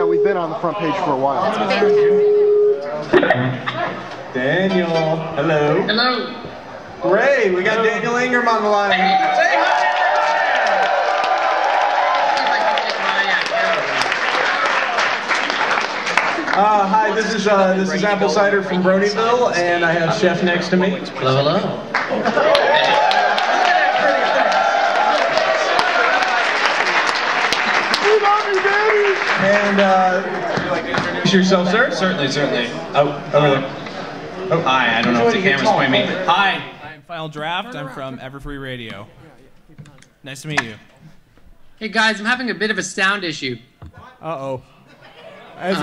we've been on the front page for a while. Daniel, hello. Hello. Great, we got Daniel Ingram on the line. Say hi. Hi, this is Apple Cider from BroNYCon, and I have Chef next to me. Hello, hello. And would you like to introduce yourself, sir? Certainly. Oh, over there. Oh, hi, I don't know if the camera's pointing me. Hi, I'm Final Draft. I'm from Everfree Radio. Nice to meet you. Hey guys, I'm having a bit of a sound issue. Uh-oh. As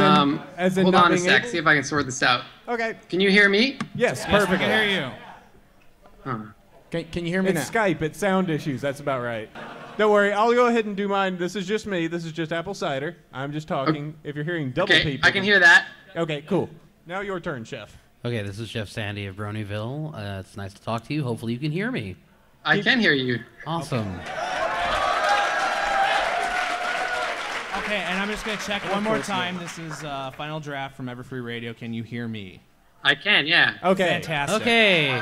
in hold not on a being sec, able? see if I can sort this out. Okay. Can you hear me? Yes, Yes, perfect. we can hear you. Huh. Can you hear me It's now? Skype. It's sound issues. That's about right. Don't worry. I'll go ahead and do mine. This is just me. This is just Apple Cider. I'm just talking. Okay. If you're hearing double Okay, people. I can hear that. Okay, cool. Now your turn, Chef. Okay, this is Chef Sandy of BroNYville. It's nice to talk to you. Hopefully you can hear me. I can hear you. Awesome. Okay, and I'm just going to check one more time. This is Final Draft from Everfree Radio. Can you hear me? I can, yeah. Okay. Fantastic. Okay.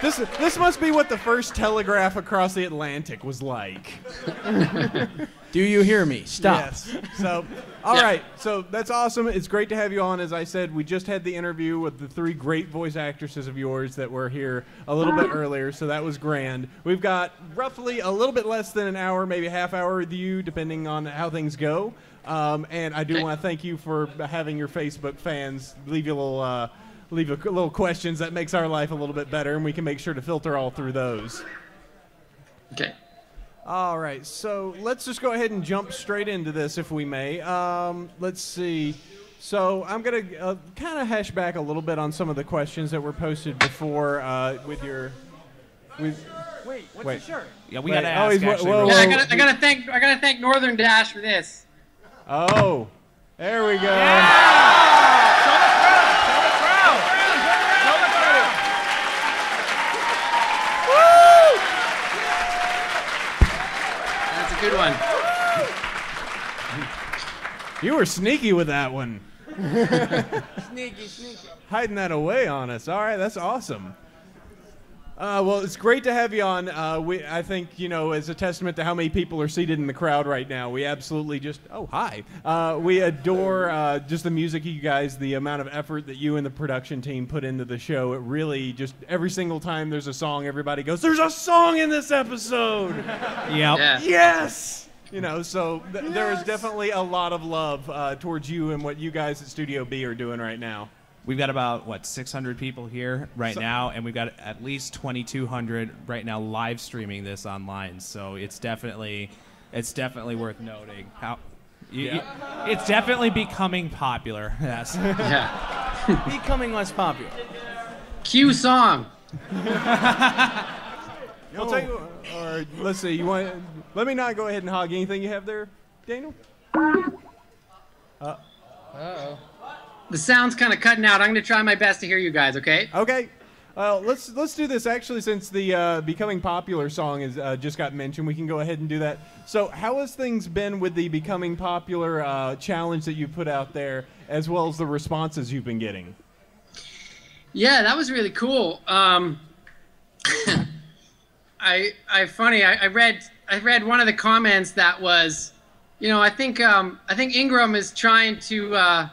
This must be what the first telegraph across the Atlantic was like. Do you hear me? Stop. Yes. So, all right. So that's awesome. It's great to have you on. As I said, we just had the interview with the three great voice actresses of yours that were here a little bit earlier, so that was grand. We've got roughly a little bit less than an hour, maybe a half hour with you, depending on how things go. And I do want to thank you for having your Facebook fans leave you a little questions. That makes our life a little bit better, and we can make sure to filter all through those. Okay. All right, so let's just go ahead and jump straight into this, if we may. Let's see. So I'm going to kind of hash back a little bit on some of the questions that were posted before with your... Wait, what's your shirt? Yeah, we got to ask, actually. whoa, Yeah, I gotta thank Northern Dash for this. Oh, there we go. That's a good one. You were sneaky with that one. Sneaky. Hiding that away on us. All right, that's awesome. Well, it's great to have you on. I think, as a testament to how many people are seated in the crowd right now, we absolutely just... Oh, hi. We adore just the music you guys, the amount of effort that you and the production team put into the show. It really just... Every single time there's a song, everybody goes, "There's a song in this episode!" Yep. Yeah. Yes! So there is definitely a lot of love towards you and what you guys at Studio B are doing right now. We've got about, 600 people here right now, and we've got at least 2,200 right now live streaming this online. So it's definitely worth noting. It's definitely becoming popular. Yes. Yeah. Becoming less popular. Cue song. I'll tell you, or let's see, let me not go ahead and hog anything you have there, Daniel? Uh-oh. The sound's kind of cutting out. I'm going to try my best to hear you guys, okay? Okay. Let's do this. Actually, since the Becoming Popular song is just got mentioned, we can go ahead and do that. So how has things been with the Becoming Popular challenge that you put out there, as well as the responses you've been getting? Yeah, that was really cool. I read one of the comments that was, I think Ingram is trying to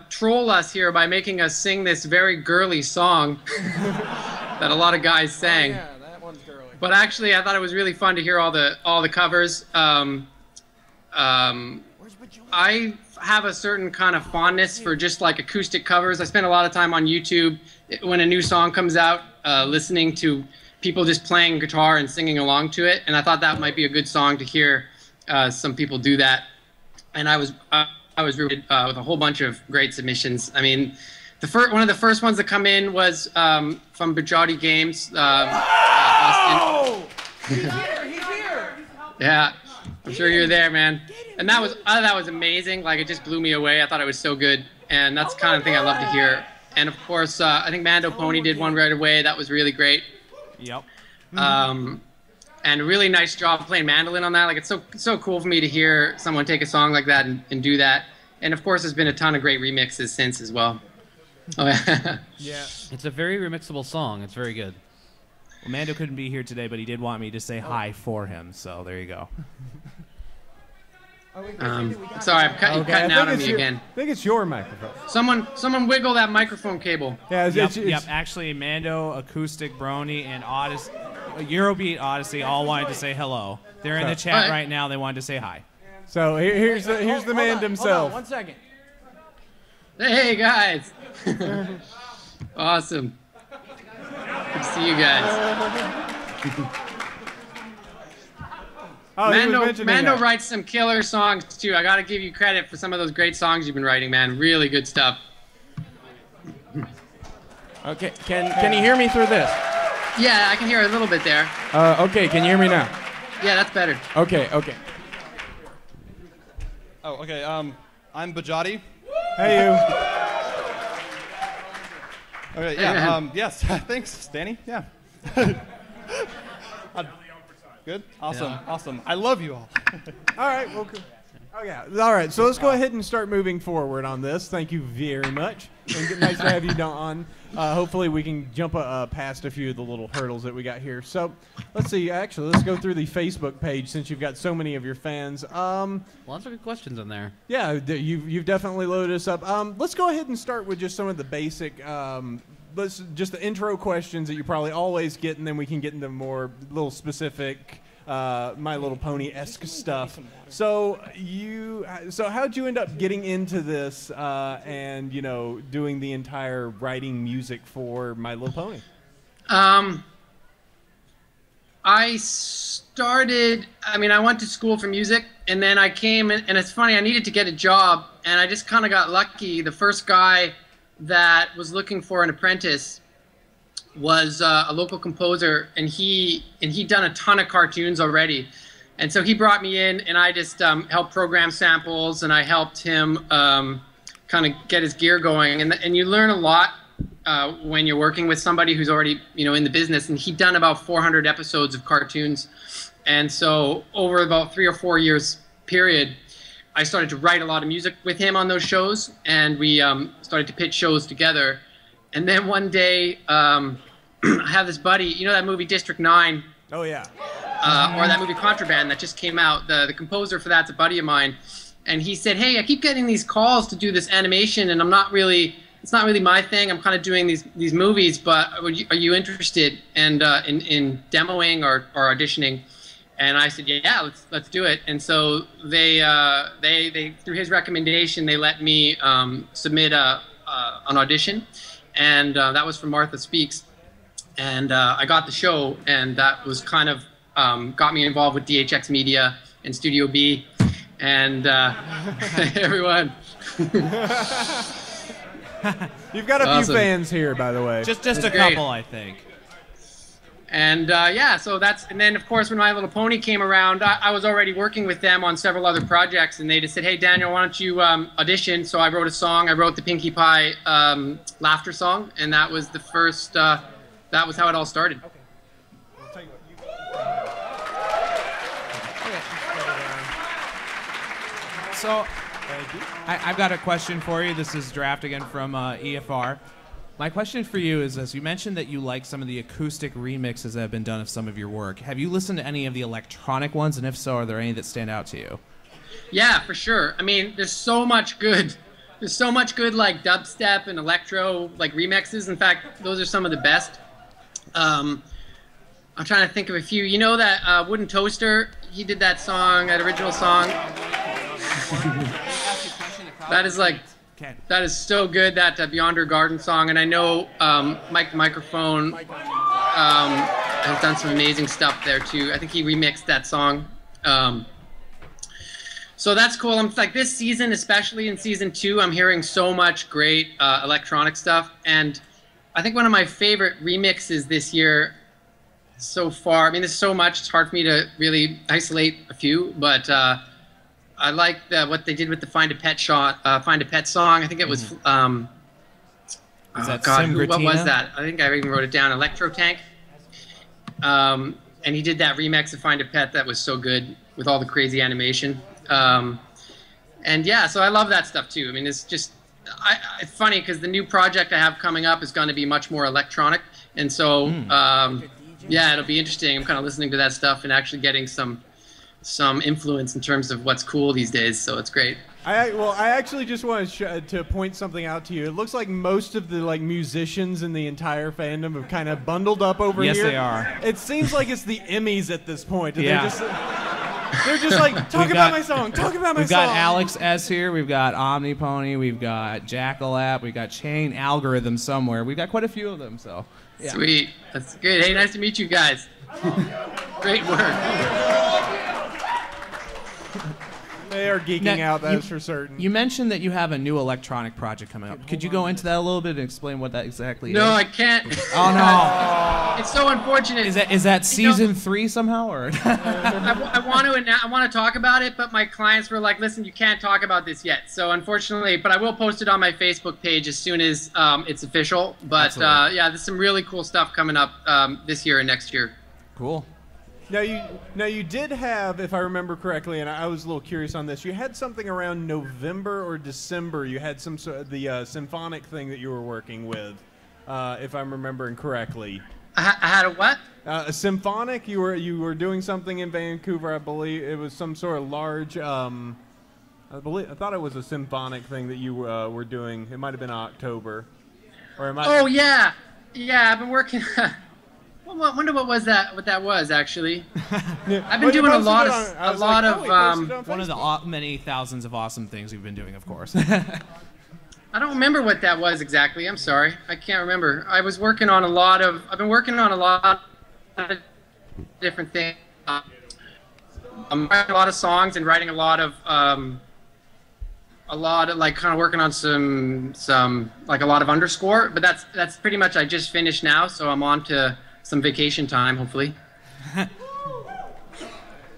troll us here by making us sing this very girly song that a lot of guys sang. Yeah, that one's girly. But actually, I thought it was really fun to hear all the covers. I have a certain kind of fondness for just like acoustic covers. I spend a lot of time on YouTube when a new song comes out, listening to people just playing guitar and singing along to it. And I thought that might be a good song to hear some people do that. And I was really with a whole bunch of great submissions. I mean, one of the first ones that come in was from Bajati Games. Austin. He's here! Yeah, I'm sure you're there, man. And that was amazing. Like, it just blew me away. I thought it was so good, and that's the kind of thing I love to hear. And of course, I think Mando Pony did one right away. That was really great. Yep. and a really nice job playing mandolin on that. Like, it's so cool for me to hear someone take a song like that and do that. And of course, there's been a ton of great remixes since as well. Oh, yeah. Yeah. It's a very remixable song. It's very good. Well, Mando couldn't be here today, but he did want me to say hi for him, so there you go. Sorry, I'm cutting out on me again. I think it's your microphone. Someone wiggle that microphone cable. Yeah, Yep. Actually, Mando, Acoustic, Brony, and Odyssey, Eurobeat Odyssey all wanted to say hello. They're in the chat right now. They wanted to say hi. So here's the man himself. Hold on, 1 second. Hey guys. Awesome. Good to see you guys. Mando writes some killer songs too. I gotta give you credit for some of those great songs you've been writing, man. Really good stuff. Okay, can you hear me through this? Yeah, I can hear a little bit there. Okay, can you hear me now? Yeah, that's better. Okay. Oh, okay. I'm Bajati. Hey, you. Okay, yeah. Yes. Thanks, Danny. Yeah. Good. Awesome. Yeah. Awesome. I love you all. All right. Well, oh yeah. All right. So let's go ahead and start moving forward on this. Thank you very much. And nice to have you on. Hopefully we can jump past a few of the little hurdles that we got here. So let's see. Actually, let's go through the Facebook page since you've got so many of your fans. Lots of good questions in there. Yeah, you've definitely loaded us up. Let's go ahead and start with just some of the basic. Just the intro questions that you probably always get, and then we can get into more little specific My Little Pony-esque stuff. So how'd you end up getting into this and doing the entire writing music for My Little Pony? I went to school for music, and then I came in, and it's funny, I needed to get a job, and I just kind of got lucky. The first guy that was looking for an apprentice was a local composer, and he'd done a ton of cartoons already. And so he brought me in, and I just helped program samples, and I helped him kind of get his gear going. And you learn a lot when you're working with somebody who's already in the business. And he'd done about 400 episodes of cartoons. And so over about 3 or 4 years period, I started to write a lot of music with him on those shows, and we started to pitch shows together. And then one day, I have this buddy, you know that movie District 9? Oh, yeah. Or that movie Contraband that just came out. The composer for that's a buddy of mine. And he said, hey, I keep getting these calls to do this animation, and it's not really my thing. I'm kind of doing these movies, but are you interested in demoing or auditioning? And I said, yeah, let's do it. And so they through his recommendation, they let me submit an audition, and that was for Martha Speaks. And I got the show, and that was kind of got me involved with DHX Media and Studio B, and everyone. You've got a few fans here, by the way. Just a couple, I think. And so and then of course when My Little Pony came around, I was already working with them on several other projects, and they just said, hey Daniel, why don't you audition? So I wrote a song. I wrote the Pinkie Pie laughter song, and that was the first, that was how it all started. Okay. I'll tell you what, So I've got a question for you. This is Draft again from EFR. My question for you is this. You mentioned that you like some of the acoustic remixes that have been done of some of your work. Have you listened to any of the electronic ones? And if so, are there any that stand out to you? Yeah, for sure. I mean, there's so much good like dubstep and electro like remixes. In fact, those are some of the best. I'm trying to think of a few. You know that Wooden Toaster? He did that song, that original song. That is like... That is so good, that Beyond Her Garden song. And I know Mike the Microphone has done some amazing stuff there too. I think he remixed that song. So that's cool. I'm like, this season, especially in season 2, I'm hearing so much great electronic stuff. And I think one of my favorite remixes this year so far, I mean, there's so much, it's hard for me to really isolate a few, but I like what they did with the Find a Pet song. I think it was. Is that what was that? I think I even wrote it down. Electro Tank. and he did that remix of Find a Pet that was so good with all the crazy animation. And yeah, so I love that stuff too. I mean, it's just it's funny because the new project I have coming up is going to be much more electronic, and so yeah, it'll be interesting. I'm kind of listening to that stuff and actually getting some influence in terms of what's cool these days. So it's great. I actually just want to point something out to you. It looks like most of the musicians in the entire fandom have kind of bundled up over here. Yes, they are. It seems like it's the Emmys at this point. Yeah. They're just like, talk about my song, talk about my song. We've got Alex S here, we've got Omnipony, we've got Jackalap, we've got Chain Algorithm somewhere. We've got quite a few of them, so. Yeah. Sweet. That's good. Hey, nice to meet you guys. Great work. They are geeking out, that's for certain. You mentioned that you have a new electronic project coming up. Could you go into that a little bit and explain what that exactly is? No, I can't. Oh, no. It's so unfortunate. Is that season 3 somehow? Or? I want to talk about it, but my clients were like, listen, you can't talk about this yet. So unfortunately, but I will post it on my Facebook page as soon as it's official. But yeah, there's some really cool stuff coming up this year and next year. Cool. Now you did have, if I remember correctly, and I was a little curious on this, you had something around November or December. You had some sort of the symphonic thing that you were working with, if I'm remembering correctly. I had a what? A symphonic. You were doing something in Vancouver, I believe. It was some sort of large. I thought it was a symphonic thing that you were doing. It might have been October, or it might. Oh yeah, I've been working. I wonder what that was actually. I've been doing a lot of one of the many thousands of awesome things we've been doing, of course. I don't remember what that was exactly. I'm sorry, I can't remember. I've been working on a lot of different things. I'm writing a lot of songs and writing a lot of like kind of working on some like a lot of underscore. But that's pretty much I just finished now, so I'm on to some vacation time, hopefully.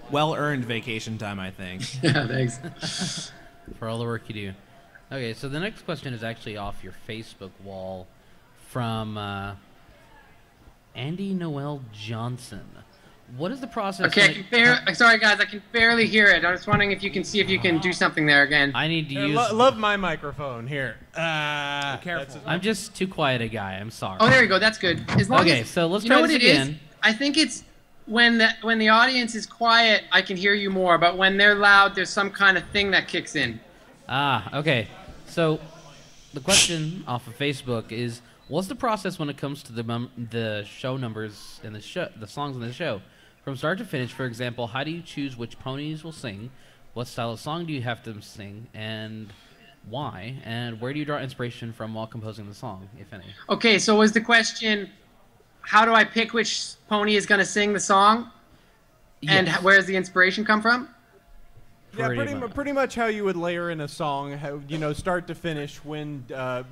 Well-earned vacation time, I think. Yeah, thanks. For all the work you do. Okay, so the next question is actually off your Facebook wall from Andy Noel Johnson. What is the process? Okay, sorry guys, I can barely hear it. I'm just wondering if you can see if you can do something there again. I need to use. Love my microphone here. Careful. I'm just too quiet a guy. I'm sorry. Oh, there you go. That's good. As long okay, as, so let's you know try what this it again. is? I think it's when the audience is quiet, I can hear you more. But when they're loud, there's some kind of thing that kicks in. Okay. So the question off of Facebook is, what's the process when it comes to the show numbers and the songs in the show? From start to finish, for example, how do you choose which ponies will sing? What style of song do you have them sing? And why? And where do you draw inspiration from while composing the song, if any? Okay, so was the question, how do I pick which pony is going to sing the song? Yes. And where does the inspiration come from? Yeah, pretty much how you would layer in a song, how, start to finish, when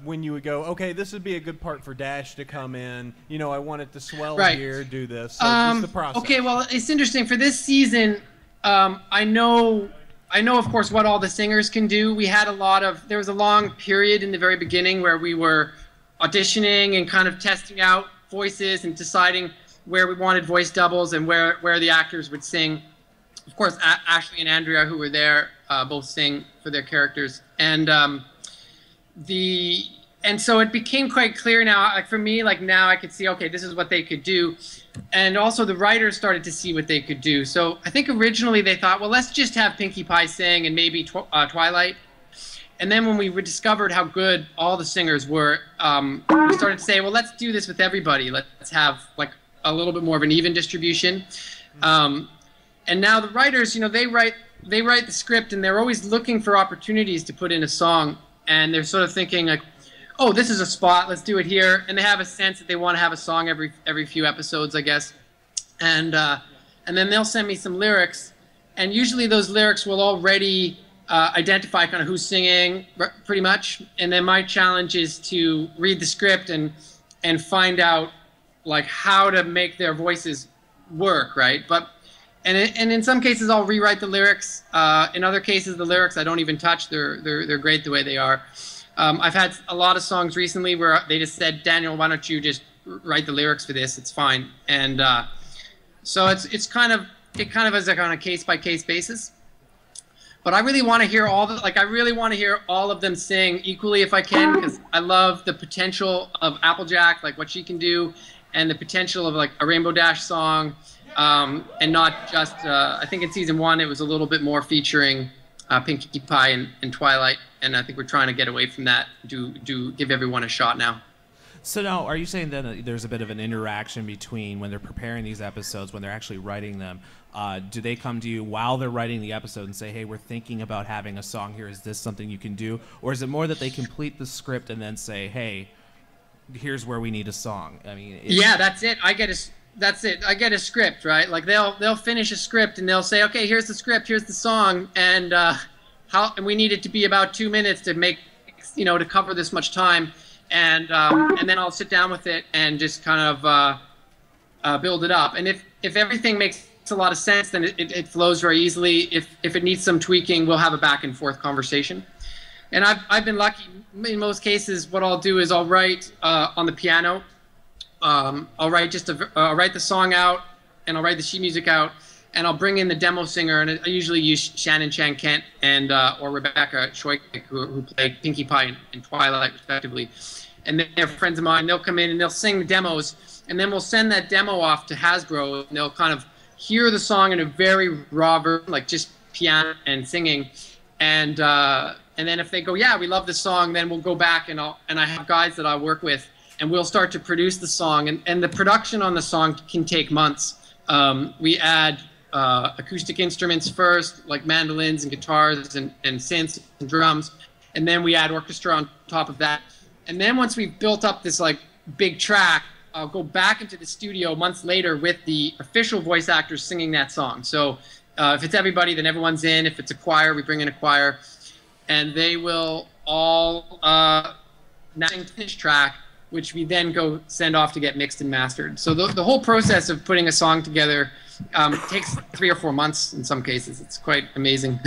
you would go, okay, this would be a good part for Dash to come in. I want it to swell here, do this. So just the process. Okay, well, it's interesting. For this season, I know, of course, what all the singers can do. There was a long period in the very beginning where we were auditioning and kind of testing out voices and deciding where we wanted voice doubles and where the actors would sing. Of course, Ashley and Andrea, who were there, both sing for their characters, and so it became quite clear now. Like for me, like now I could see, okay, this is what they could do, and also the writers started to see what they could do. So I think originally they thought, well, let's just have Pinkie Pie sing and maybe Twilight, and then when we discovered how good all the singers were, we started to say, well, let's do this with everybody. Let's have like a little bit more of an even distribution. And now the writers, they write the script, and they're always looking for opportunities to put in a song, and they're sort of thinking like, oh, this is a spot, let's do it here, and they have a sense that they want to have a song every few episodes, I guess, and then they'll send me some lyrics, and usually those lyrics will already identify kind of who's singing, pretty much, and then my challenge is to read the script and find out like how to make their voices work, right? And in some cases, I'll rewrite the lyrics. In other cases, the lyrics I don't even touch. They're great the way they are. I've had a lot of songs recently where they just said, Daniel, why don't you just write the lyrics for this? It's fine. And So it kind of is like on a case by case basis. But I really want to hear I really want to hear all of them sing equally if I can, because I love the potential of Applejack, like what she can do, and the potential of like a Rainbow Dash song, and not just. I think in season 1 it was a little bit more featuring Pinkie Pie and Twilight, and I think we're trying to get away from that. Give everyone a shot now. So now, are you saying that there's a bit of an interaction between when they're preparing these episodes, when they're actually writing them? Do they come to you while they're writing the episode and say, hey, we're thinking about having a song here. Is this something you can do? Or is it more that they complete the script and then say, hey, here's where we need a song? I mean, yeah, that's it. I get a script, right? Like they'll finish a script and they'll say, okay, here's the script, here's the song, and we need it to be about 2 minutes to make, to cover this much time. And then I'll sit down with it and just kind of build it up. And if everything makes a lot of sense, then it flows very easily. If it needs some tweaking, we'll have a back and forth conversation. And I've been lucky. In most cases, what I'll do is I'll write on the piano. I'll write the song out, and I'll write the sheet music out, and I'll bring in the demo singer, and I usually use Shannon Chan Kent and or Rebecca Shoik, who played Pinkie Pie and Twilight respectively. And they're friends of mine. They'll come in and they'll sing the demos, and then we'll send that demo off to Hasbro, and they'll kind of hear the song in a very raw version, like just piano and singing. And then if they go, yeah, we love the song, then we'll go back and I have guys that I work with, and we'll start to produce the song. And the production on the song can take months. We add acoustic instruments first, like mandolins and guitars and synths and drums, and then we add orchestra on top of that. And then once we've built up this like big track, I'll go back into the studio months later with the official voice actors singing that song. So if it's everybody, then everyone's in. If it's a choir, we bring in a choir, and they will all sing finished track, which we then go send off to get mixed and mastered. So the whole process of putting a song together takes 3 or 4 months in some cases. It's quite amazing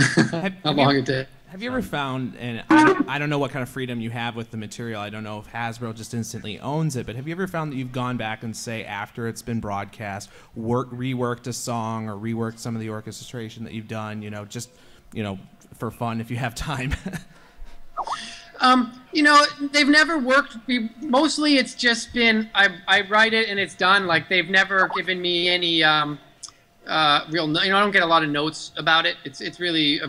how long it takes. Have you ever found, and I don't know what kind of freedom you have with the material, I don't know if Hasbro just instantly owns it, but have you ever found that you've gone back and say after it's been broadcast, reworked a song or reworked some of the orchestration that you've done, just for fun if you have time? They've never worked. Mostly it's just been I write it and it's done. Like they've never given me any real. I don't get a lot of notes about it. It's really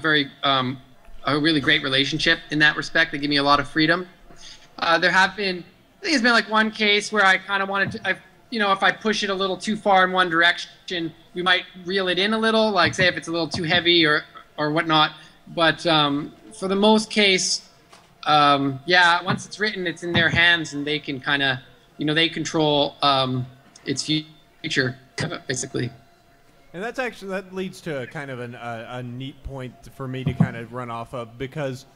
a really great relationship in that respect. They give me a lot of freedom. There have been, I think it's been like one case where I kind of wanted to, if I push it a little too far in one direction, we might reel it in a little, like say if it's a little too heavy or whatnot. But for the most case, once it's written, it's in their hands, and they can kind of, they control its future, basically. And that leads to kind of a neat point for me to kind of run off of, because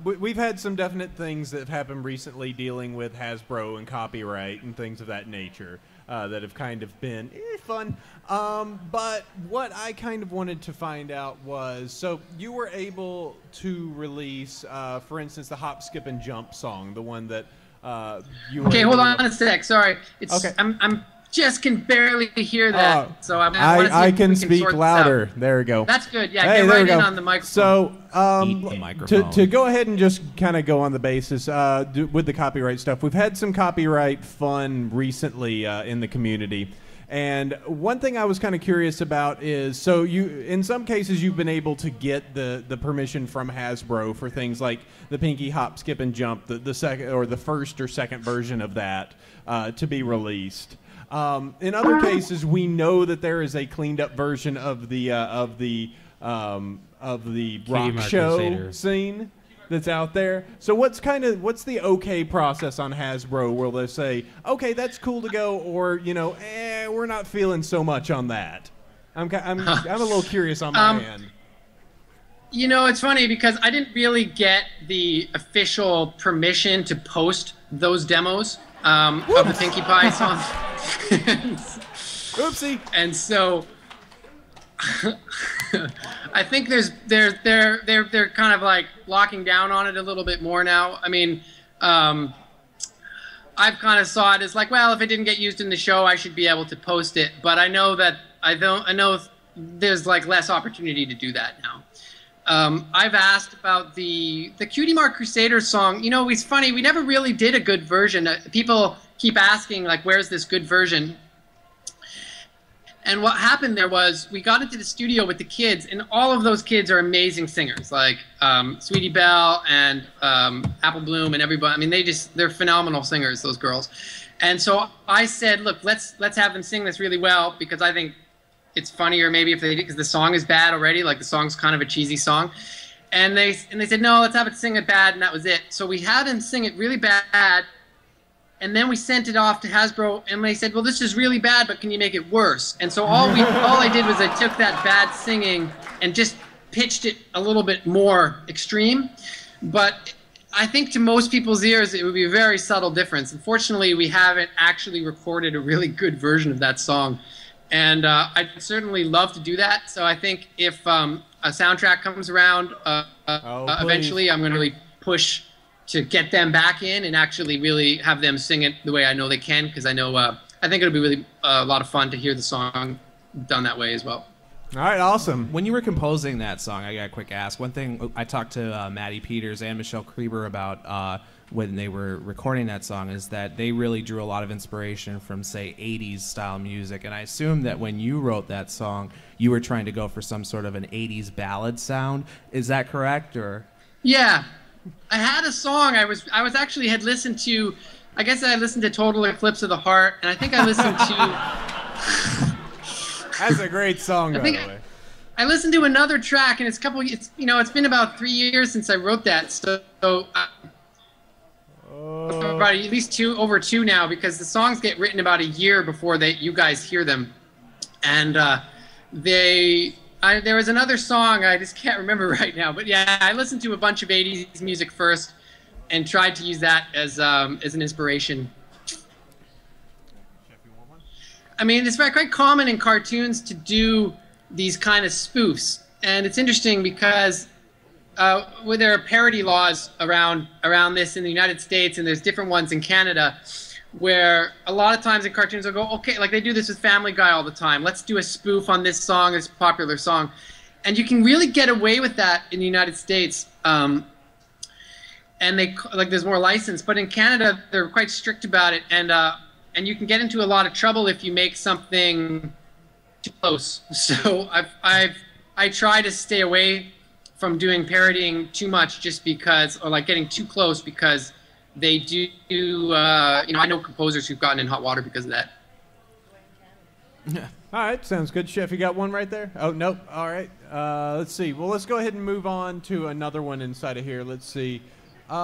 we've had some definite things that have happened recently dealing with Hasbro and copyright and things of that nature that have kind of been fun. But what I kind of wanted to find out was, so you were able to release, for instance, the Hop, Skip, and Jump song, the one that you were Okay, hold on a sec. Sorry. Okay. I'm just can barely hear that, so I can speak louder. There we go. That's good. Yeah, get right in on the microphone. So, to go ahead and just kind of go on the basis with the copyright stuff, we've had some copyright fun recently in the community, and one thing I was kind of curious about is, so in some cases you've been able to get the permission from Hasbro for things like the Pinkie Hop, Skip, and Jump, the second or the first or second version of that to be released. In other cases, we know that there is a cleaned up version of the rock show scene that's out there. So what's the okay process on Hasbro where they say, okay, that's cool to go, or we're not feeling so much on that? I'm a little curious on my end. It's funny because I didn't really get the official permission to post those demos of the Pinkie Pie song. Oopsie. And so I think they're kind of like locking down on it a little bit more now. I mean, I've kind of saw it as like, well, if it didn't get used in the show, I should be able to post it. But I know that I know there's like less opportunity to do that now. I've asked about the Cutie Mark Crusaders song. You know, it's funny, we never really did a good version. People keep asking, like, where's this good version? And what happened there was we got into the studio with the kids, and all of those kids are amazing singers, like Sweetie Belle and Apple Bloom and everybody. I mean, they're phenomenal singers, those girls. And so I said, look, let's have them sing this really well, because I think it's funnier maybe if they did, because the song is bad already. Like, the song's kind of a cheesy song. And they said, no, let's have it sing it bad, and that was it. So we had them sing it really bad, and then we sent it off to Hasbro, and they said, well, this is really bad, but can you make it worse? And so all I did was I took that bad singing and just pitched it a little bit more extreme. But I think to most people's ears, it would be a very subtle difference. Unfortunately, we haven't actually recorded a really good version of that song. And I'd certainly love to do that. So I think if a soundtrack comes around, eventually I'm going to really push to get them back in and actually really have them sing it the way I know they can, because I know I think it'll be really a lot of fun to hear the song done that way as well. All right, awesome. When you were composing that song, I got a quick ask. One thing I talked to Maddie Peters and Michelle Krieber about when they were recording that song is that they really drew a lot of inspiration from, say, 80s style music. And I assume that when you wrote that song, you were trying to go for some sort of an 80s ballad sound. Is that correct, or? Yeah. I had a song I was actually had listened to. I guess I listened to Total Eclipse of the Heart, and I think I listened to. That's a great song, by the way. I listened to another track, and it's been about 3 years since I wrote that, so about at least over two now, because the songs get written about a year before you guys hear them, and there was another song I just can't remember right now, but yeah, I listened to a bunch of 80s music first and tried to use that as an inspiration. I mean, it's quite common in cartoons to do these kind of spoofs, and it's interesting because there are parody laws around this in the United States, and there's different ones in Canada, where a lot of times in cartoons they'll go, okay, like they do this with Family Guy all the time. Let's do a spoof on this song, this popular song. And you can really get away with that in the United States. And there's more license. But in Canada, they're quite strict about it. And you can get into a lot of trouble if you make something too close. So I try to stay away from doing parodying too much, just because, or like getting too close, because they do, I know composers who've gotten in hot water because of that. All right, sounds good. Chef, you got one right there? Oh, nope. All right. Let's see. Well, let's go ahead and move on to another one inside of here. Let's see. Here's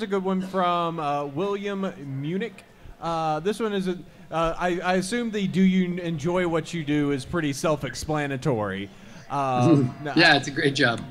a good one from William Munich. This one is, I assume the "Do you enjoy what you do" is pretty self-explanatory. Yeah, it's a great job.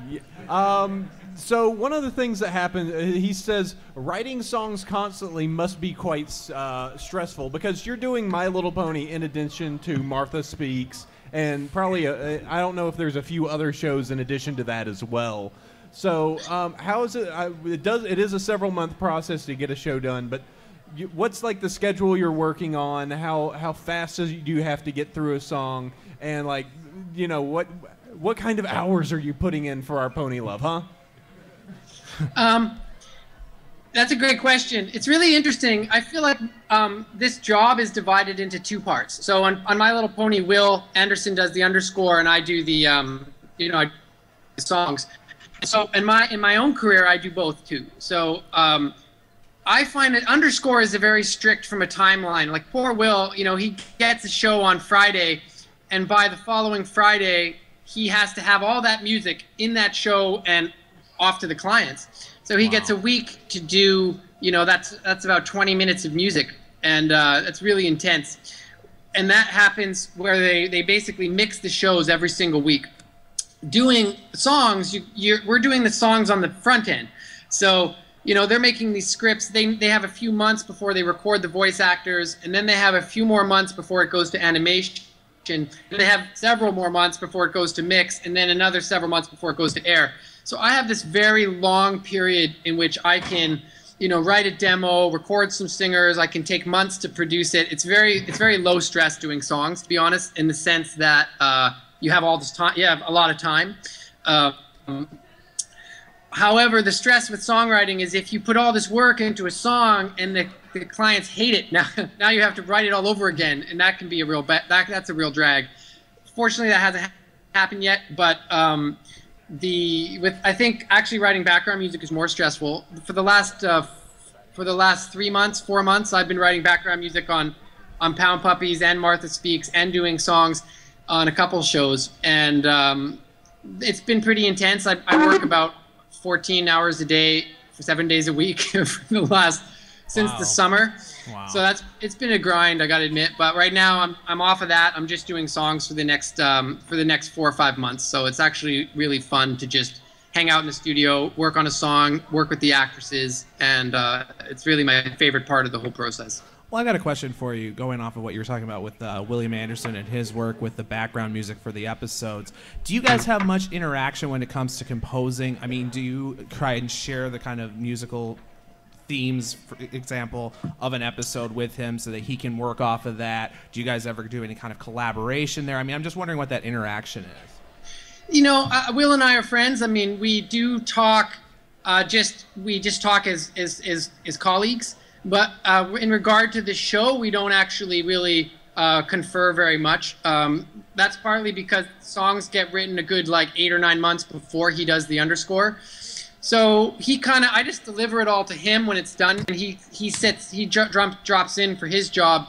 So one of the things that happened, he says, writing songs constantly must be quite stressful, because you're doing My Little Pony in addition to Martha Speaks, and probably I don't know if there's a few other shows in addition to that as well. So how is it? It is a several-month process to get a show done, but what's like the schedule you're working on? How fast do you have to get through a song? And like, what kind of hours are you putting in for our Pony Love, huh? That's a great question. It's really interesting. I feel like this job is divided into two parts. So on My Little Pony, Will Anderson does the underscore, and I do the the songs. So in my own career, I do both too. So I find that underscore is a very strict from a timeline. Like poor Will, he gets a show on Friday, and by the following Friday, he has to have all that music in that show and off to the clients. So he gets a week to do, that's about 20 minutes of music, and that's really intense. And that happens where they basically mix the shows every single week. Doing songs, we're doing the songs on the front end. So, they're making these scripts. They have a few months before they record the voice actors, and then they have a few more months before it goes to animation. And they have several more months before it goes to mix, and then another several months before it goes to air. So I have this very long period in which I can write a demo, record some singers. I can take months to produce it. It's very low stress doing songs, to be honest, in the sense that you have all this time. You have a lot of time. However, the stress with songwriting is if you put all this work into a song and the clients hate it, now you have to write it all over again, and that can be a real that's a real drag. Fortunately, that hasn't happened yet, but I think actually writing background music is more stressful. For the last 4 months, I've been writing background music on Pound Puppies and Martha Speaks and doing songs on a couple shows, and it's been pretty intense. I work about 14 hours a day for 7 days a week since the summer. Wow. So it's been a grind, I gotta admit. But right now I'm off of that. I'm just doing songs for the next 4 or 5 months. So it's actually really fun to just hang out in the studio, work on a song, work with the actresses, and it's really my favorite part of the whole process. Well, I got a question for you, going off of what you were talking about with William Anderson and his work with the background music for the episodes. Do you guys have much interaction when it comes to composing? I mean, do you try and share the kind of musical themes, for example, of an episode with him so that he can work off of that? Do you guys ever do any kind of collaboration there? I mean, I'm just wondering what that interaction is. Will and I are friends. I mean, we do talk. We just talk as colleagues. But in regard to the show, we don't actually really confer very much. That's partly because songs get written a good 8 or 9 months before he does the underscore. So I just deliver it all to him when it's done, and he drops in for his job,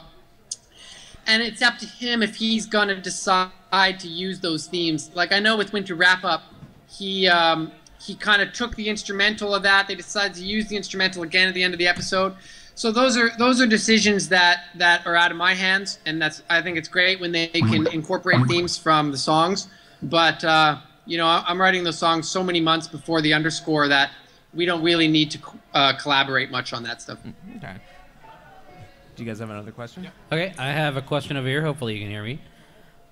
and it's up to him if he's gonna decide to use those themes. Like I know with Winter Wrap Up, he kind of took the instrumental of that. They decided to use the instrumental again at the end of the episode. So those are decisions that are out of my hands, and I think it's great when they can incorporate themes from the songs. But I'm writing those songs so many months before the underscore that we don't really need to collaborate much on that stuff. Okay. Do you guys have another question? Yeah. Okay, I have a question over here. Hopefully you can hear me.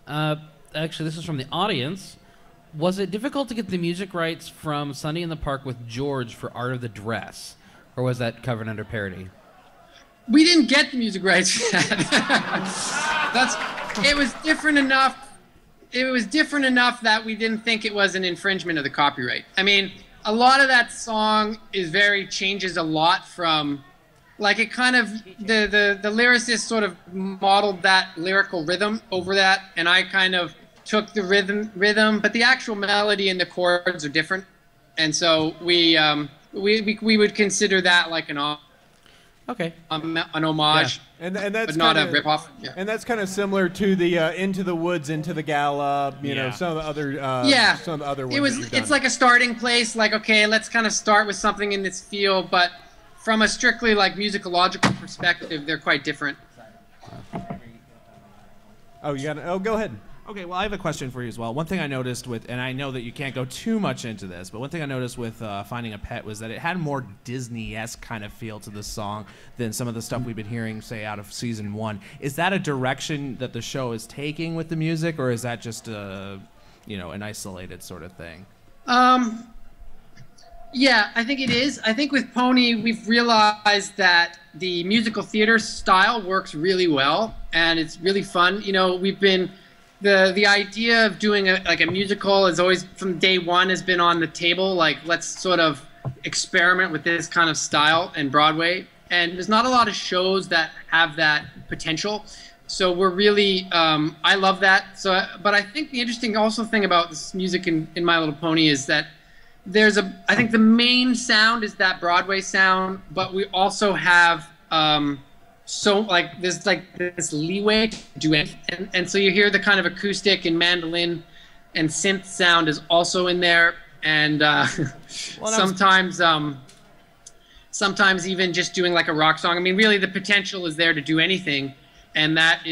Actually, this is from the audience. Was it difficult to get the music rights from Sunday in the Park with George for Art of the Dress, or was that covered under parody? We didn't get the music rights for that. It was different enough. It was different enough that we didn't think it was an infringement of the copyright. I mean, a lot of that song changes a lot from, it kind of, the lyricist sort of modeled that lyrical rhythm over that, and I kind of took the rhythm, but the actual melody and the chords are different, and so we would consider that like an homage. Yeah. And that's but not kinda, a ripoff. Yeah. And that's kind of similar to the Into the Woods, Into the Gala, some of the other some of the other ones. It's like a starting place. Like, okay, let's kind of start with something in this feel, but from a strictly musicological perspective, they're quite different. Oh, go ahead. Okay, well, I have a question for you as well. One thing I noticed and I know that you can't go too much into this, but one thing I noticed with Finding a Pet was that it had a more Disney-esque kind of feel to the song than some of the stuff we've been hearing, say, out of season 1. Is that a direction that the show is taking with the music, or is that just an isolated sort of thing? Yeah, I think it is. I think with Pony, we've realized that the musical theater style works really well, and it's really fun. We've been... The idea of doing a musical is always, from day one, has been on the table. Let's sort of experiment with this kind of style in Broadway. And there's not a lot of shows that have that potential. So we're really, I love that. But I think the interesting thing about this music in My Little Pony is that I think the main sound is that Broadway sound, but we also have, there's this leeway to do it, and so you hear the kind of acoustic and mandolin and synth sound is also in there, and sometimes even just doing a rock song. I mean, really the potential is there to do anything, and that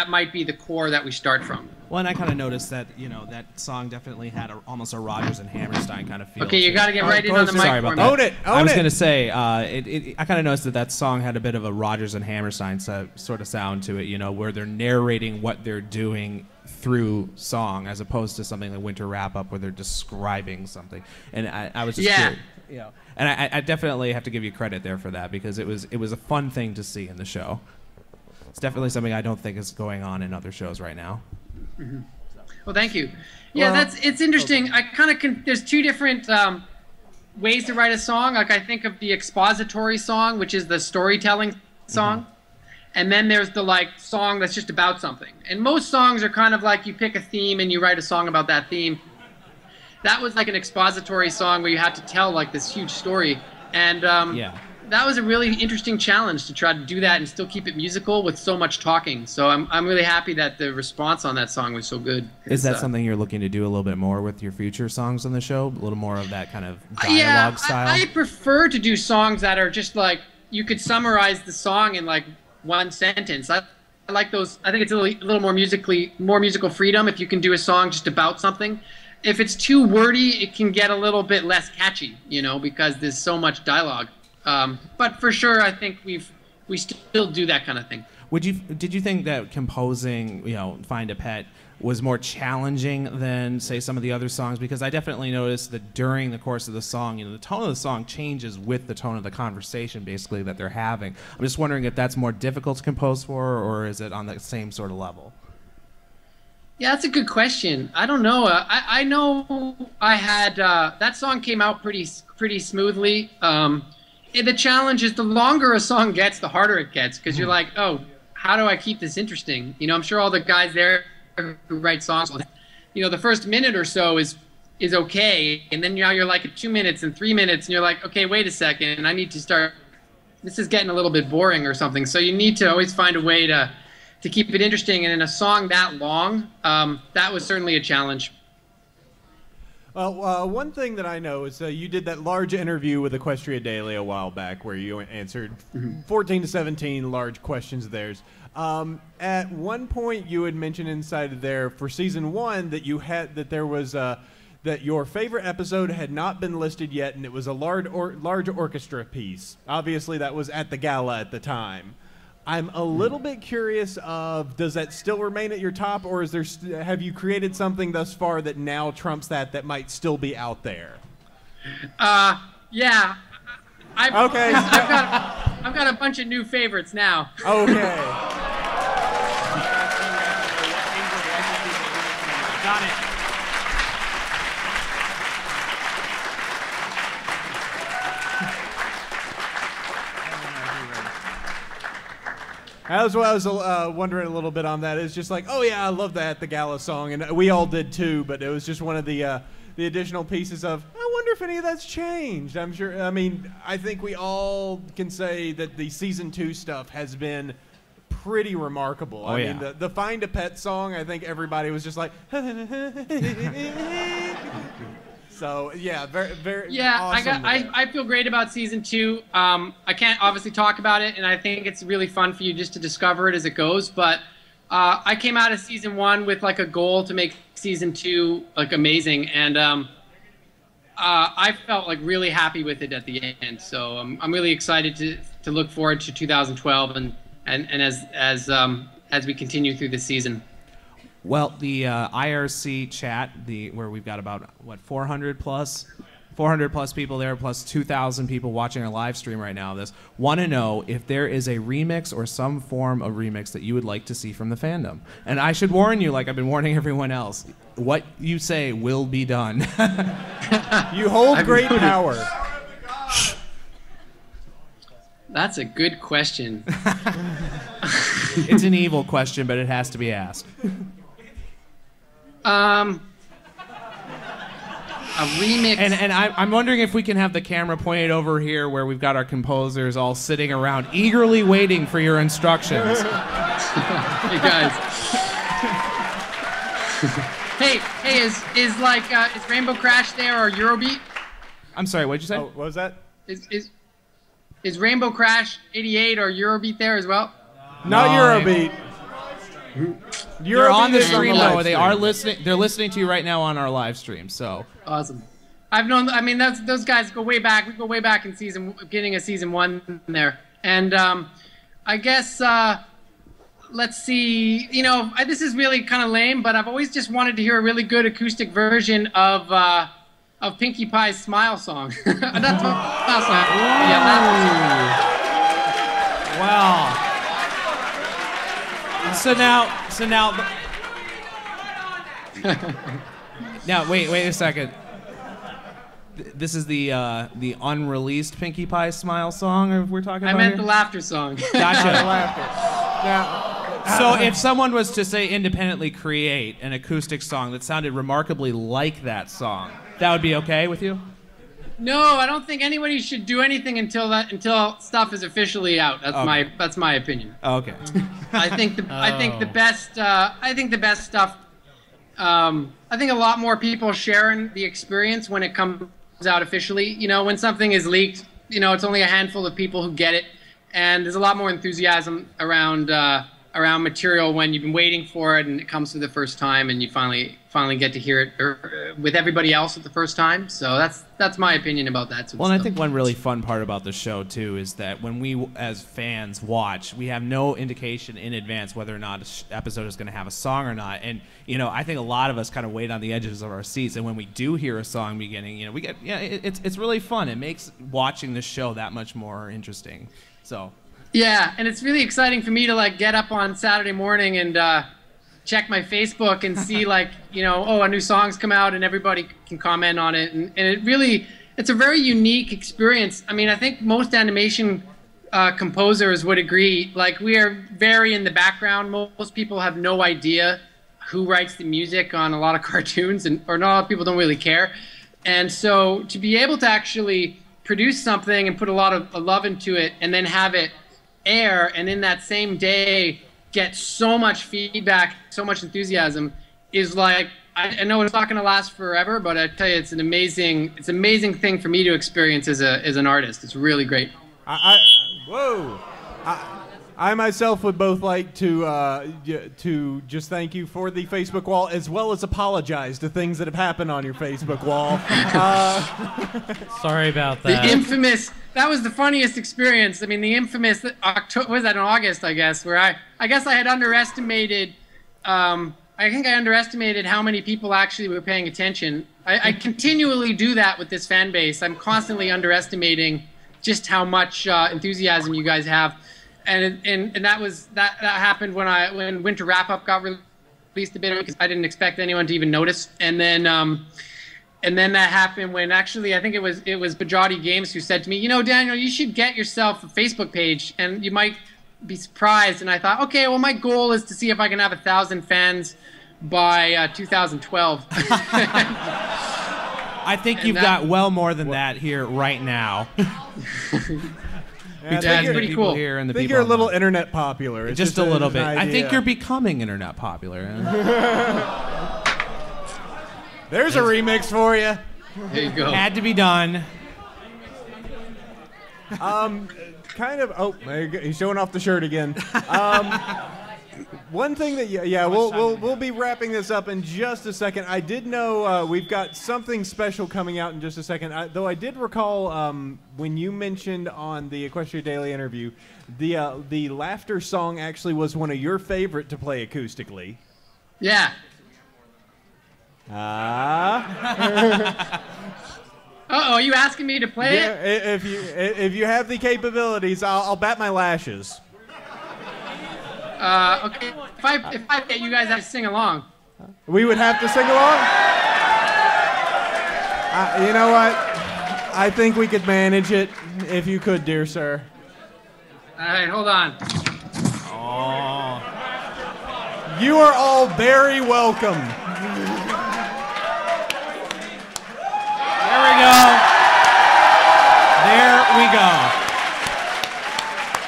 might be the core that we start from. Well, and I kind of noticed that that song definitely had almost a Rodgers and Hammerstein kind of feel. Okay, you got to get right in on the mic. Sorry about that. Own it. I was going to say, I kind of noticed that song had a bit of a Rodgers and Hammerstein sort of sound to it, where they're narrating what they're doing through song as opposed to something like Winter Wrap Up where they're describing something. And I was just curious, you know, and I definitely have to give you credit there for that because it was a fun thing to see in the show. It's definitely something I don't think is going on in other shows right now. Mm-hmm. Well, thank you. Yeah, it's interesting. I kind of there's two different ways to write a song. Like I think of the expository song, which is the storytelling song, and then there's the like song that's just about something. And most songs are kind of like you pick a theme and you write a song about that theme. That was like an expository song where you had to tell like this huge story, and that was a really interesting challenge to try to do that and still keep it musical with so much talking. So I'm really happy that the response on that song was so good. Is that something you're looking to do a little bit more with your future songs on the show? A little more of that kind of dialogue style? I prefer to do songs that are just like, you could summarize the song in like one sentence. I like those. I think it's a little more musical freedom if you can do a song just about something. If it's too wordy, it can get a little bit less catchy, you know, because there's so much dialogue. But for sure, I think we still do that kind of thing. Did you think that composing, you know, Find a Pet was more challenging than, say, some of the other songs? Because I definitely noticed that during the course of the song, you know, the tone of the song changes with the tone of the conversation, basically, that they're having. I'm just wondering if that's more difficult to compose for, or is it on the same sort of level? Yeah, that's a good question. I don't know. I know I had that song came out pretty smoothly. The challenge is the longer a song gets, the harder it gets, because you're like, oh, how do I keep this interesting? You know, I'm sure all the guys there who write songs, you know, the first minute or so is okay, and then now you're like at 2 minutes and 3 minutes, and you're like, okay, wait a second, I need to start. This is getting a little bit boring or something. So you need to always find a way to keep it interesting, and in a song that long, that was certainly a challenge. One thing that I know is you did that large interview with Equestria Daily a while back where you answered 14 to 17 large questions of theirs. At one point you had mentioned inside of there for season 1 that there was that your favorite episode had not been listed yet, and it was a large orchestra piece. Obviously that was at the gala at the time. I'm a little bit curious of, does that still remain at your top, or is there have you created something thus far that now trumps that might still be out there? Yeah. Okay. I've got a bunch of new favorites now. Okay. Got it. That's what I was wondering a little bit on that. It's just like, oh yeah, I love that, the gala song, and we all did too. But it was just one of the additional pieces of, I wonder if any of that's changed. I'm sure. I mean, I think we all can say that the season 2 stuff has been pretty remarkable. I mean, the Find a Pet song, I think everybody was just like, so yeah, very awesome. I feel great about season 2. I can't obviously talk about it, and I think it's really fun for you just to discover it as it goes. But I came out of season 1 with like a goal to make season 2 like amazing, and I felt like really happy with it at the end. So I'm really excited to look forward to 2012 and as we continue through the season. Well, the IRC chat, where we've got about 400 plus people there, plus 2,000 people watching our live stream right now of this, want to know if there is a remix or some form of remix that you would like to see from the fandom. And I should warn you, like I've been warning everyone else, what you say will be done. You hold great power. That's a good question. It's an evil question, but it has to be asked. A remix. And I'm wondering if we can have the camera pointed over here where we've got our composers all sitting around eagerly waiting for your instructions. Hey guys. hey, is Rainbow Crash there or Eurobeat? I'm sorry, what'd you say? Oh, what was that? Is Rainbow Crash 88 or Eurobeat there as well? Not Eurobeat. You're on the stream though. They are listening. They're listening to you right now on our live stream. So awesome. I've known. I mean, those guys go way back. We go way back in beginning of season 1 there. And I guess let's see. You know, this is really kind of lame, but I've always just wanted to hear a really good acoustic version of Pinkie Pie's "Smile" song. That's Smile song. Yeah, Wow. So now. Now wait a second. This is the unreleased Pinkie Pie "Smile" song we're talking about. I meant here? the laughter song. Gotcha. Laughter. Now, So if someone was to say independently create an acoustic song that sounded remarkably like that song, that would be okay with you? No, I don't think anybody should do anything until stuff is officially out. That's my opinion. Okay. I think the best stuff. I think a lot more people sharing the experience when it comes out officially. You know, when something is leaked, you know, it's only a handful of people who get it, and there's a lot more enthusiasm around material when you've been waiting for it and it comes for the first time and you finally get to hear it with everybody else at the first time. So that's my opinion about that. Well, and I think one really fun part about the show too is that when we as fans watch, we have no indication in advance whether or not an episode is going to have a song or not. And you know, I think a lot of us kind of wait on the edges of our seats, and when we do hear a song beginning, you know, we get it's really fun. It makes watching the show that much more interesting. So. Yeah, and it's really exciting for me to like get up on Saturday morning and check my Facebook and see like, you know, oh, a new song's come out and everybody can comment on it, and it's a very unique experience. I mean, I think most animation composers would agree. Like, we are very in the background. Most people have no idea who writes the music on a lot of cartoons, or not a lot of people don't really care. And so to be able to actually produce something and put a lot of love into it and then have it air, and in that same day get so much feedback, so much enthusiasm, is like, I know it's not going to last forever, but I tell you, it's an amazing thing for me to experience as an artist. It's really great. I myself would both like to just thank you for the Facebook wall, as well as apologize to things that have happened on your Facebook wall. Sorry about that. The infamous. That was the funniest experience. I mean, the infamous was that in August, I guess, where I guess I had underestimated. I think I underestimated how many people actually were paying attention. I continually do that with this fan base. I'm constantly underestimating just how much enthusiasm you guys have. And that happened when Winter Wrap Up got released a bit, because I didn't expect anyone to even notice. And then that happened when, actually, I think it was Bajati Games who said to me, you know, Daniel, you should get yourself a Facebook page and you might be surprised. And I thought, okay, well, my goal is to see if I can have 1,000 fans by 2012. I think you've got well more than that here right now. Yeah, That's pretty cool. Here and the I think people you're a little internet popular. It's just a little an bit. I think idea. you're becoming internet popular. There's a remix for you. There you go. Had to be done. Kind of. Oh, there you go. He's showing off the shirt again. One thing that we'll be wrapping this up in just a second. I did know we've got something special coming out in just a second. Though I did recall when you mentioned on the Equestria Daily interview, the laughter song actually was one of your favorite to play acoustically. Yeah. Uh-oh, are you asking me to play it? If you have the capabilities, I'll bat my lashes. Okay. If I get you guys have to sing along. We would have to sing along? You know what? I think we could manage it if you could, dear sir. All right, hold on. Oh. You are all very welcome. There we go. There we go.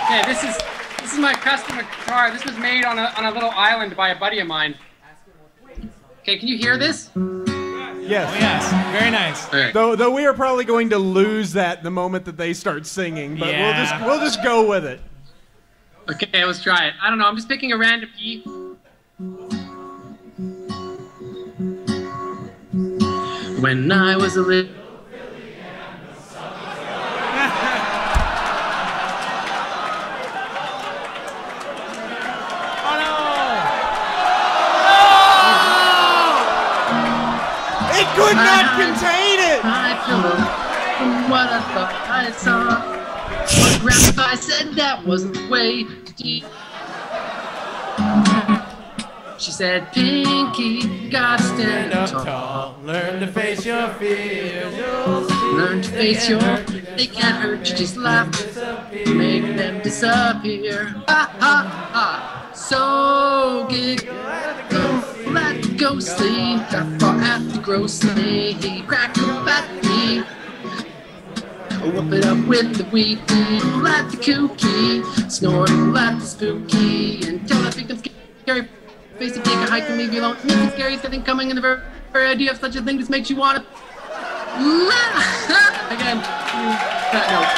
Okay, this is my custom guitar. This was made on a little island by a buddy of mine. Okay, can you hear this? Yes. Oh, yes. Very nice. Right. Though we are probably going to lose that the moment that they start singing, but Yeah. we'll just go with it. Okay, let's try it. I don't know. I'm just picking a random key. When I was a little. Oh, It could not contain it! My pillow, from what I thought I saw. My grandpa said that wasn't the way to do. She said, Pinky, gotta stand up tall. Learn to face your fears. Learn to face your, they can't hurt you, just laugh. Make them disappear. Ha ha ha. So get let go sleep. How far after gross sleep. Crack up at me. Whoop it up with the weed. Let the kooky. Snort, let the spooky. And tell that victim scary face to take a hike and leave you alone. It's the scariest thing coming in the very idea of such a thing just makes you want to. Again, that note.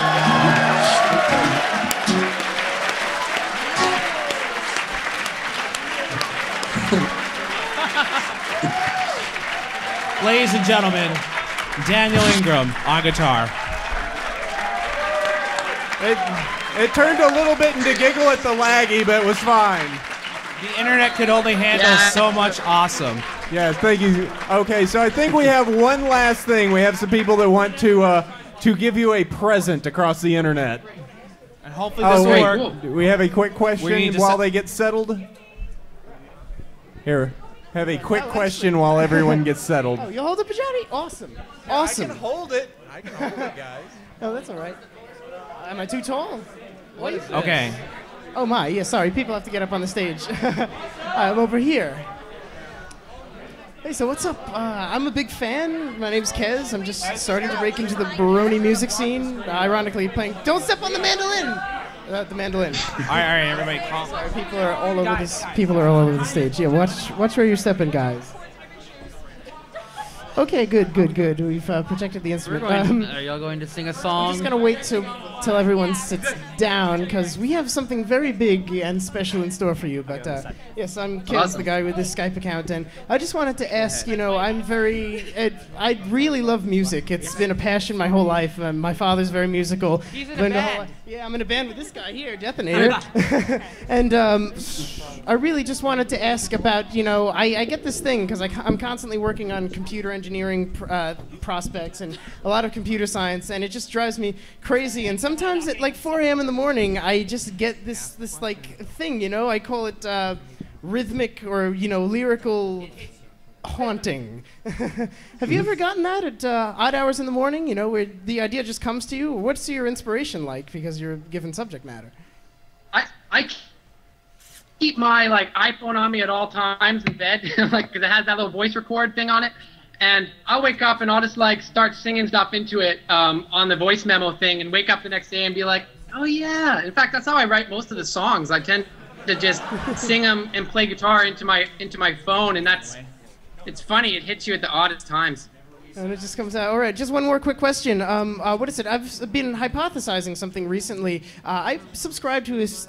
Ladies and gentlemen, Daniel Ingram on guitar. It turned a little bit into giggle at the laggy, but it was fine. The internet could only handle so much awesome. Yes, thank you. Okay, so I think we have one last thing. We have some people that want to give you a present across the internet. And hopefully this will work. Do we have a quick question while they get settled? Here, have a quick question while everyone gets settled. Oh, you hold the pajama? Awesome. Awesome. I can hold it. I can hold it, guys. Oh, that's all right. Am I too tall? What is this? Okay. Oh my, yeah, sorry, people have to get up on the stage. I'm over here. Hey, so what's up? I'm a big fan. My name's Kez. I'm just starting to break into the Brony music scene. Ironically playing, don't step on the mandolin! The mandolin. All right, everybody calm. Sorry, people are all over this. People are all over the stage. Yeah, watch where you're stepping, guys. Okay, good. We've protected the instrument. Are y'all going to sing a song? I'm just gonna wait till everyone sits down because we have something very big and special in store for you. But yes, I'm Kez, the guy with this Skype account, and I just wanted to ask. I really love music. It's been a passion my whole life. My father's very musical. He's in a band. Yeah, I'm in a band with this guy here, Detonator. And I really just wanted to ask about. I get this thing because I'm constantly working on computer engineering prospects and a lot of computer science, and it just drives me crazy. And sometimes at like 4 a.m. in the morning, I just get this like thing, I call it rhythmic or lyrical haunting. Have you ever gotten that at odd hours in the morning? Where the idea just comes to you? What's your inspiration like because you're given subject matter? I keep my iPhone on me at all times in bed, because it has that little voice record thing on it. And I'll wake up and I'll just start singing stuff into it on the voice memo thing, and wake up the next day and be like, oh yeah. In fact, that's how I write most of the songs. I tend to just sing them and play guitar into my phone, and it's funny. It hits you at the oddest times. And it just comes out. All right, just one more quick question. What is it? I've been hypothesizing something recently. I subscribe to this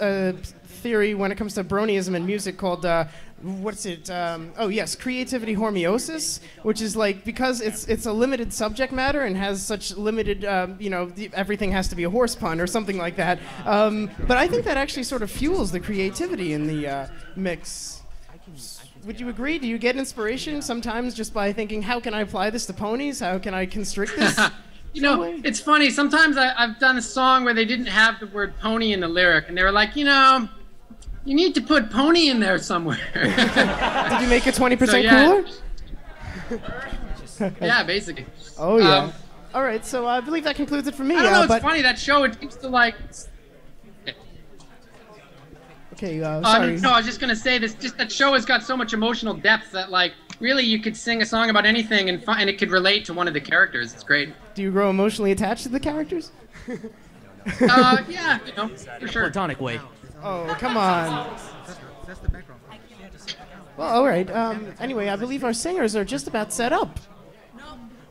theory when it comes to bronyism and music called creativity hormeosis, which is because it's a limited subject matter and has such limited everything has to be a horse pun or something like that. But I think that actually sort of fuels the creativity in the mix. Would you agree? Do you get inspiration sometimes just by thinking, how can I apply this to ponies? How can I constrict this? It's funny. Sometimes I've done a song where they didn't have the word pony in the lyric, and they were like, you need to put pony in there somewhere. Did you make it 20% cooler? Yeah, basically. Oh, yeah. All right, so I believe that concludes it for me. I don't know, it's funny, that show, it seems to Okay, sorry. No, I was just going to say this. Just that show has got so much emotional depth that, really, you could sing a song about anything and it could relate to one of the characters. It's great. Do you grow emotionally attached to the characters? Yeah, for sure. Platonic way. Oh, come on. Well, all right. Anyway, I believe our singers are just about set up.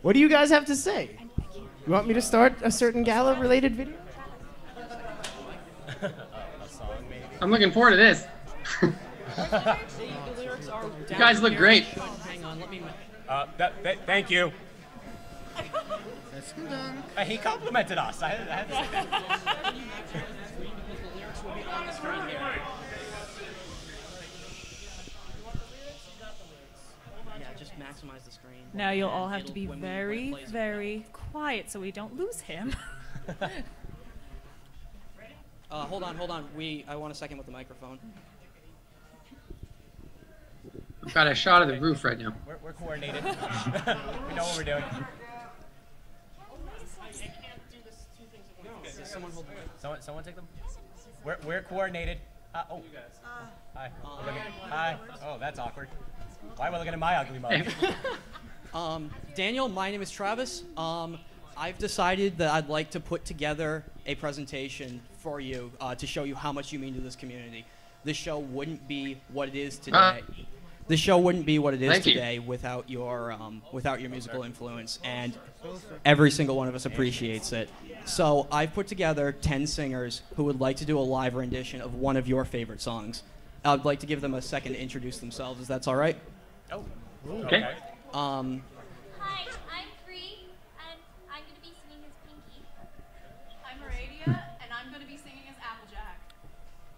What do you guys have to say? You want me to start a certain gala-related video? I'm looking forward to this. You guys look great. Thank you. He complimented us. I had to say that. Yeah, just maximize the screen. Now you'll all have to be very, very quiet so we don't lose him. Hold on. I want a second with the microphone. We've got a shot of the roof right now. We're coordinated. We know what we're doing. Someone take them. We're coordinated. Oh. Hi. Hi. Oh, that's awkward. Why are we looking at my ugly mug? Daniel, my name is Travis. I've decided that I'd like to put together a presentation for you to show you how much you mean to this community. This show wouldn't be what it is today. The show wouldn't be what it is today without your musical influence, and every single one of us appreciates it. So I've put together 10 singers who would like to do a live rendition of one of your favorite songs. I'd like to give them a second to introduce themselves, if that's all right. Oh, okay. Hi, I'm Free, and I'm going to be singing as Pinky. I'm Meradia, and I'm going to be singing as Applejack.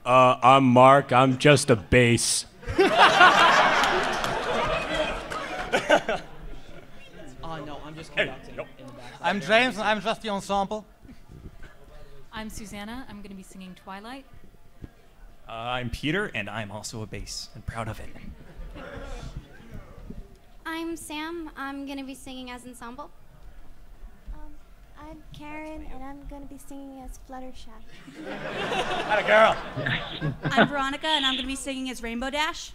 I'm Mark. I'm just a bass. No, I'm just conducting in the back. I'm James, and I'm just the ensemble. I'm Susanna. I'm going to be singing Twilight. I'm Peter, and I'm also a bass, and proud of it. I'm Sam. I'm going to be singing as Ensemble. I'm Karen, and I'm going to be singing as Fluttershy. Atta girl. I'm Veronica, and I'm going to be singing as Rainbow Dash.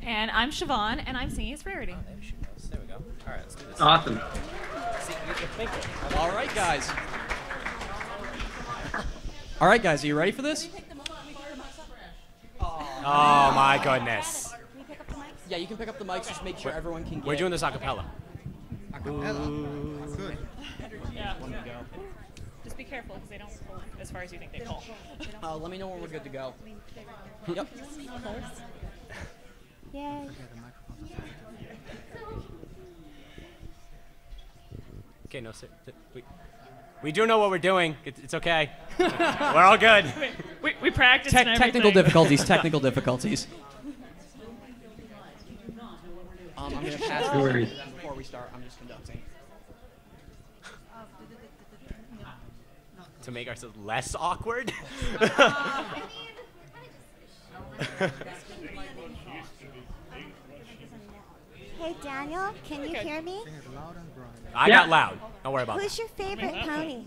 And I'm Siobhan, and I'm singing as Rarity. There we go. All right, let's do this. Awesome. All right, guys, are you ready for this? Oh my goodness. Yeah, you can pick up the mics. Just make sure everyone can get. We're doing this a cappella. Good. Yeah. Just be careful because they don't pull as far as you think they pull. Let me know when we're good to go. Yep. Yay. Okay, no, sit. We do know what we're doing. It's okay. We're all good. We practiced and everything. Technical difficulties. I'm going to pass it before we start. I'm just conducting. To make ourselves less awkward? Hey, Daniel, can you hear me? I got loud. Don't worry about Who's your favorite pony?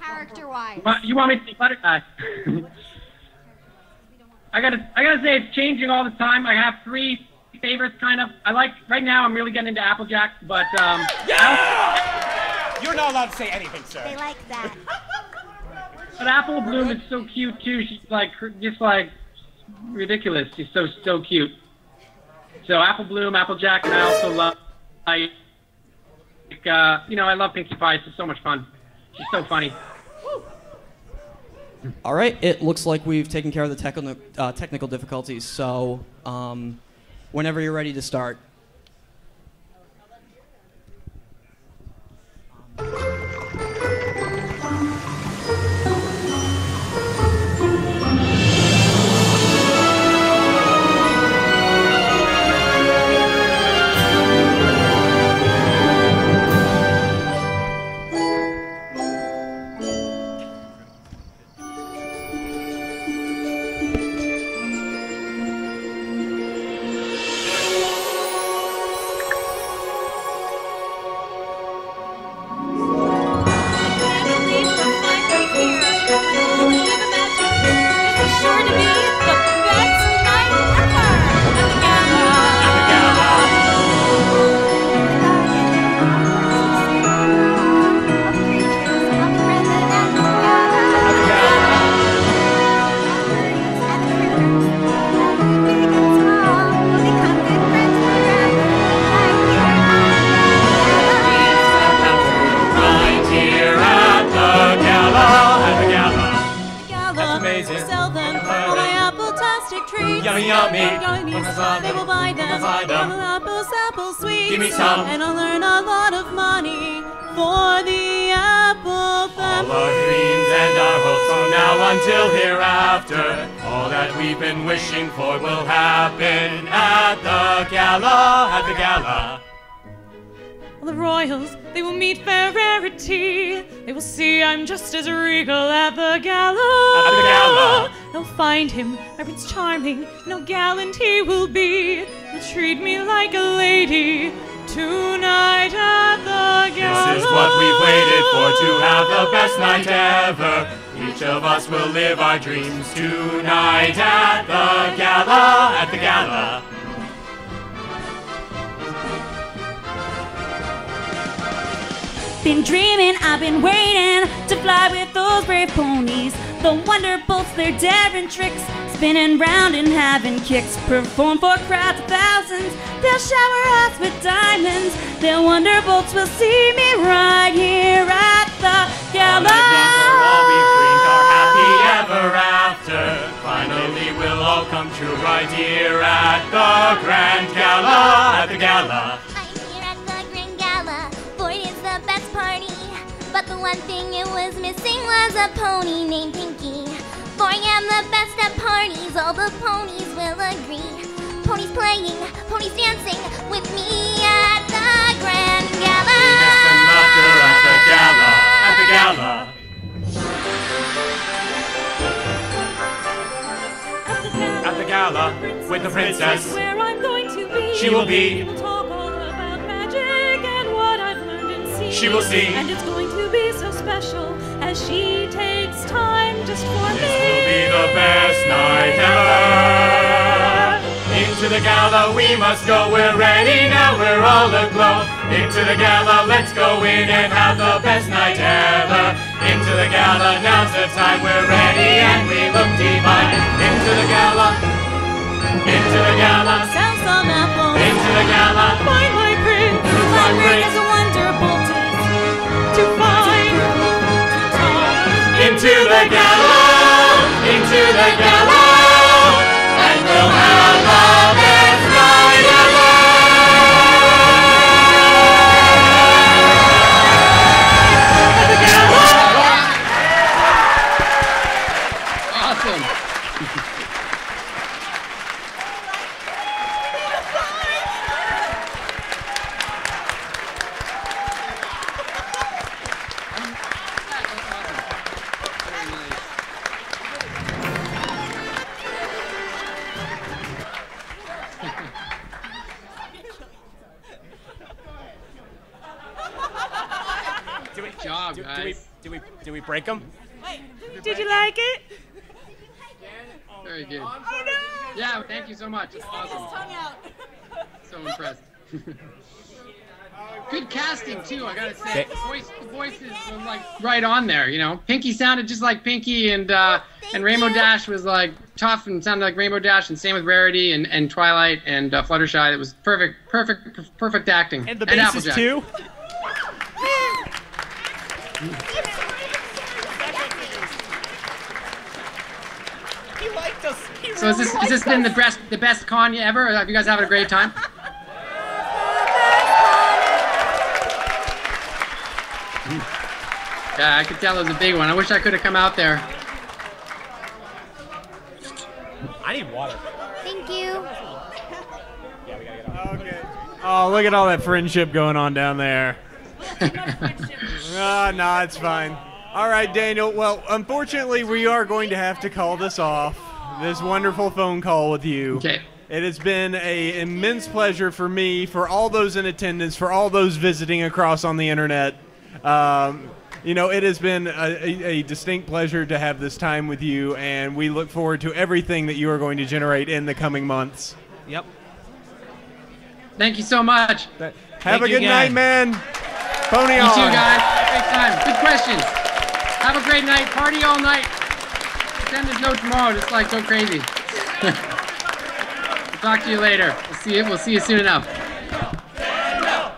Character-wise. You want me to say Butterfly? I gotta say it's changing all the time. I have 3 favorites, kind of. Right now I'm really getting into Applejack, but You're not allowed to say anything, sir. They like that. But Apple Bloom is so cute too. She's just ridiculous. She's so cute. So Apple Bloom, Applejack, and I also love I love Pinkie Pie. It's so much fun. She's so funny. All right, it looks like we've taken care of the technical difficulties. So, whenever you're ready to start. They will buy them. Apples, apples, sweet. Give me some. And I'll earn a lot of money for the apple family. All our dreams and our hopes from now until hereafter, all that we've been wishing for will happen at the gala, at the gala. The royals, they will meet fair rarity. They will see I'm just as regal at the gala. At the gala. They'll find him, my Prince Charming, and how gallant he will be. He'll treat me like a lady tonight at the gala. This is what we've waited for, to have the best night ever. Each of us will live our dreams tonight at the gala, at the gala. Been dreaming, I've been waiting to fly with those brave ponies. The Wonderbolts, their daring tricks, spinning round and having kicks. Perform for crowds of thousands, they'll shower us with diamonds. The Wonderbolts will see me right here at the gala. All we drink our happy ever after. Finally we'll all come true right here at the grand gala, at the gala. But the one thing it was missing was a pony named Pinky. For I am the best at parties, all the ponies will agree. Ponies playing, ponies dancing with me at the grand gala. Peace and laughter at the gala, at the gala. At the gala, with the princess, where I'm going to be. She will be. We will talk all about magic and what I've learned and seen. She will see. And it's going to be so special as she takes time just for me. This will be the best night ever. Into the gala we must go. We're ready now, we're all aglow. Into the gala, let's go in and have the best night ever. Into the gala, now's the time. We're ready and we look divine. Into the gala. Into the gala. Sound some apples. Into the gala. Find my prince. My prince is a Wonderbolt to find. Into the gala. Into the gala. And we'll have the best night ever. At the gala. Awesome. Good job, guys. Do we break them? Did you like it? Very good. Oh no! Yeah, thank you so much. It's awesome. So impressed. Good casting too, I gotta say. The voices were like right on there, you know. Pinky sounded just like Pinky, and Rainbow Dash was like tough and sounded like Rainbow Dash, and same with Rarity and Twilight and Fluttershy. It was perfect acting. And the basses Applejack. too. He liked us. So has this been the best con ever? Have you guys having a great time? Yeah, I could tell it was a big one. I wish I could have come out there. I need water. Thank you. Yeah, we gotta get off. Okay. Oh, look at all that friendship going on down there. No, it's fine. All right, Daniel. Well, unfortunately, we are going to have to call this off. This wonderful phone call with you. Okay. It has been an immense pleasure for me, for all those in attendance, for all those visiting across on the internet. You know, it has been a distinct pleasure to have this time with you, and we look forward to everything that you are going to generate in the coming months. Yep. Thank you so much. Have a good night, man. Pony on. You too, guys. Great time. Good questions. Have a great night. Party all night. Pretend there's no tomorrow. Just like go crazy. We'll talk to you later. We'll see you soon enough. Daniel.